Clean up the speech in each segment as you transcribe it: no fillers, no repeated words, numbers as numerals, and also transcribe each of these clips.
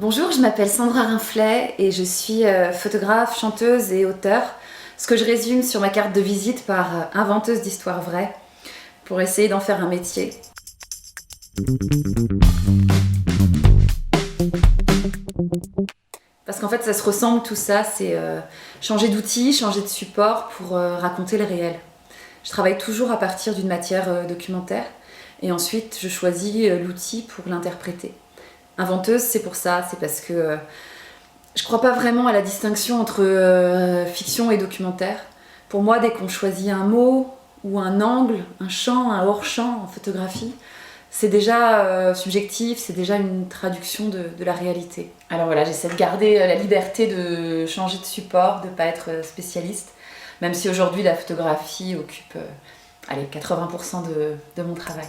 Bonjour, je m'appelle Sandra Rinflet et je suis photographe, chanteuse et auteure, ce que je résume sur ma carte de visite par inventeuse d'histoires vraies, pour essayer d'en faire un métier. Parce qu'en fait ça se ressemble tout ça, c'est changer d'outil, changer de support pour raconter le réel. Je travaille toujours à partir d'une matière documentaire et ensuite je choisis l'outil pour l'interpréter. Inventeuse, c'est pour ça, c'est parce que je crois pas vraiment à la distinction entre fiction et documentaire. Pour moi, dès qu'on choisit un mot ou un angle, un champ, un hors-champ en photographie, c'est déjà subjectif, c'est déjà une traduction de la réalité. Alors voilà, j'essaie de garder la liberté de changer de support, de pas être spécialiste, même si aujourd'hui la photographie occupe 80% de mon travail.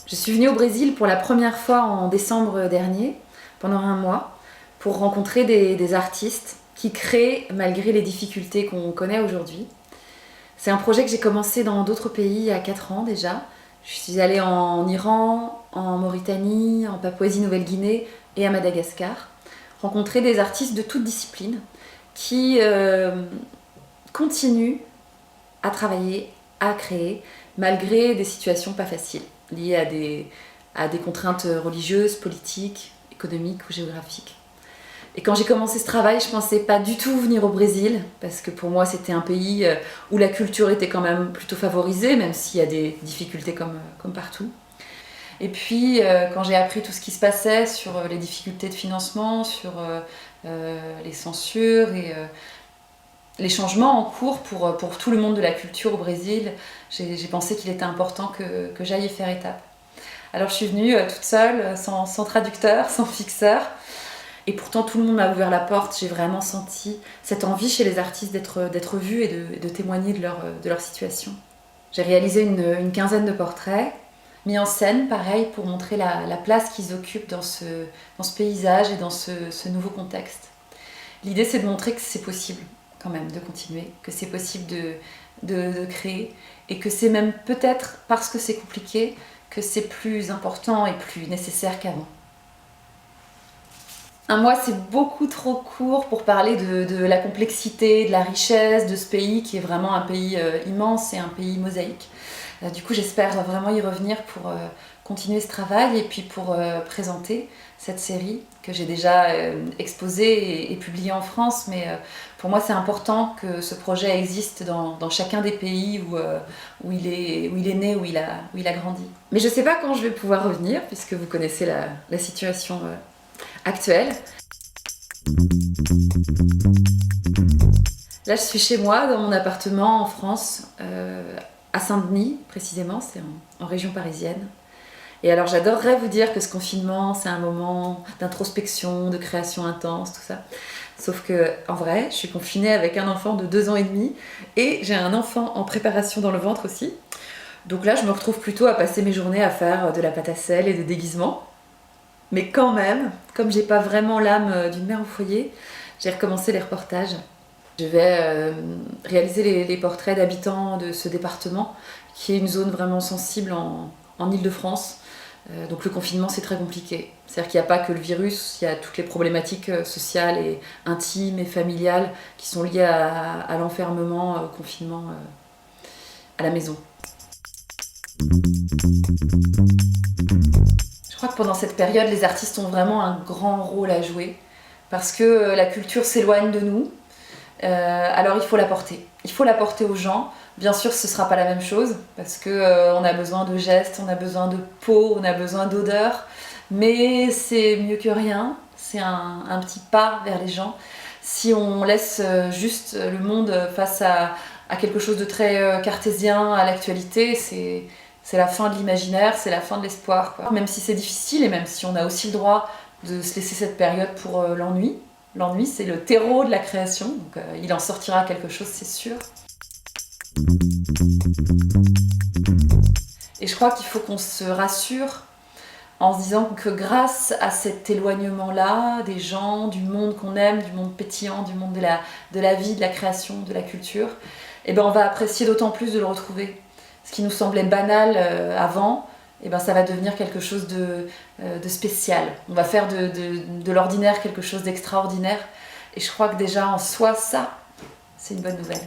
Je suis venue au Brésil pour la première fois en décembre dernier, pendant un mois, pour rencontrer des artistes qui créent malgré les difficultés qu'on connaît aujourd'hui. C'est un projet que j'ai commencé dans d'autres pays il y a 4 ans déjà. Je suis allée en Iran, en Mauritanie, en Papouasie-Nouvelle-Guinée et à Madagascar, rencontrer des artistes de toutes disciplines qui continuent à travailler, à créer, malgré des situations pas faciles, liées à des contraintes religieuses, politiques, économiques ou géographiques. Et quand j'ai commencé ce travail, je pensais pas du tout venir au Brésil, parce que pour moi c'était un pays où la culture était quand même plutôt favorisée, même s'il y a des difficultés comme partout. Et puis quand j'ai appris tout ce qui se passait sur les difficultés de financement, sur les censures et les changements en cours pour tout le monde de la culture au Brésil, j'ai pensé qu'il était important que j'aille y faire étape. Alors je suis venue toute seule, sans traducteur, sans fixeur. Et pourtant tout le monde m'a ouvert la porte, j'ai vraiment senti cette envie chez les artistes d'être vus et de témoigner de leur situation. J'ai réalisé une quinzaine de portraits, mis en scène pareil pour montrer la place qu'ils occupent dans ce paysage et dans ce nouveau contexte. L'idée c'est de montrer que c'est possible quand même de continuer, que c'est possible de créer et que c'est même peut-être parce que c'est compliqué que c'est plus important et plus nécessaire qu'avant. Un mois, c'est beaucoup trop court pour parler de la complexité, de la richesse de ce pays qui est vraiment un pays immense et un pays mosaïque. Du coup, j'espère vraiment y revenir pour continuer ce travail et puis pour présenter cette série que j'ai déjà exposée et publiée en France. Mais pour moi, c'est important que ce projet existe dans chacun des pays où il est né, où il a grandi. Mais je ne sais pas quand je vais pouvoir revenir, puisque vous connaissez la situation actuelle. Là, je suis chez moi, dans mon appartement en France, à Saint-Denis précisément, c'est en région parisienne. Et alors j'adorerais vous dire que ce confinement c'est un moment d'introspection, de création intense, tout ça. Sauf que en vrai, je suis confinée avec un enfant de 2 ans et demi et j'ai un enfant en préparation dans le ventre aussi. Donc là, je me retrouve plutôt à passer mes journées à faire de la pâte à sel et des déguisements. Mais quand même, comme j'ai pas vraiment l'âme d'une mère au foyer, j'ai recommencé les reportages. Je vais réaliser les portraits d'habitants de ce département, qui est une zone vraiment sensible en Île-de-France. Donc le confinement, c'est très compliqué. C'est-à-dire qu'il n'y a pas que le virus, il y a toutes les problématiques sociales et intimes et familiales qui sont liées à l'enfermement, au confinement à la maison. Je crois que pendant cette période, les artistes ont vraiment un grand rôle à jouer parce que la culture s'éloigne de nous. Alors il faut la porter. Il faut la porter aux gens. Bien sûr, ce ne sera pas la même chose parce qu'on a besoin de gestes, on a besoin de peau, on a besoin d'odeur. Mais c'est mieux que rien. C'est un petit pas vers les gens. Si on laisse juste le monde face à quelque chose de très cartésien, à l'actualité, c'est la fin de l'imaginaire, c'est la fin de l'espoir, quoi. Même si c'est difficile et même si on a aussi le droit de se laisser cette période pour l'ennui. L'ennui, c'est le terreau de la création, donc il en sortira quelque chose, c'est sûr. Et je crois qu'il faut qu'on se rassure en se disant que grâce à cet éloignement-là des gens, du monde qu'on aime, du monde pétillant, du monde de la vie, de la création, de la culture, eh ben on va apprécier d'autant plus de le retrouver. Ce qui nous semblait banal avant et ben ça va devenir quelque chose de spécial. On va faire de l'ordinaire quelque chose d'extraordinaire. Et je crois que déjà en soi, ça, c'est une bonne nouvelle.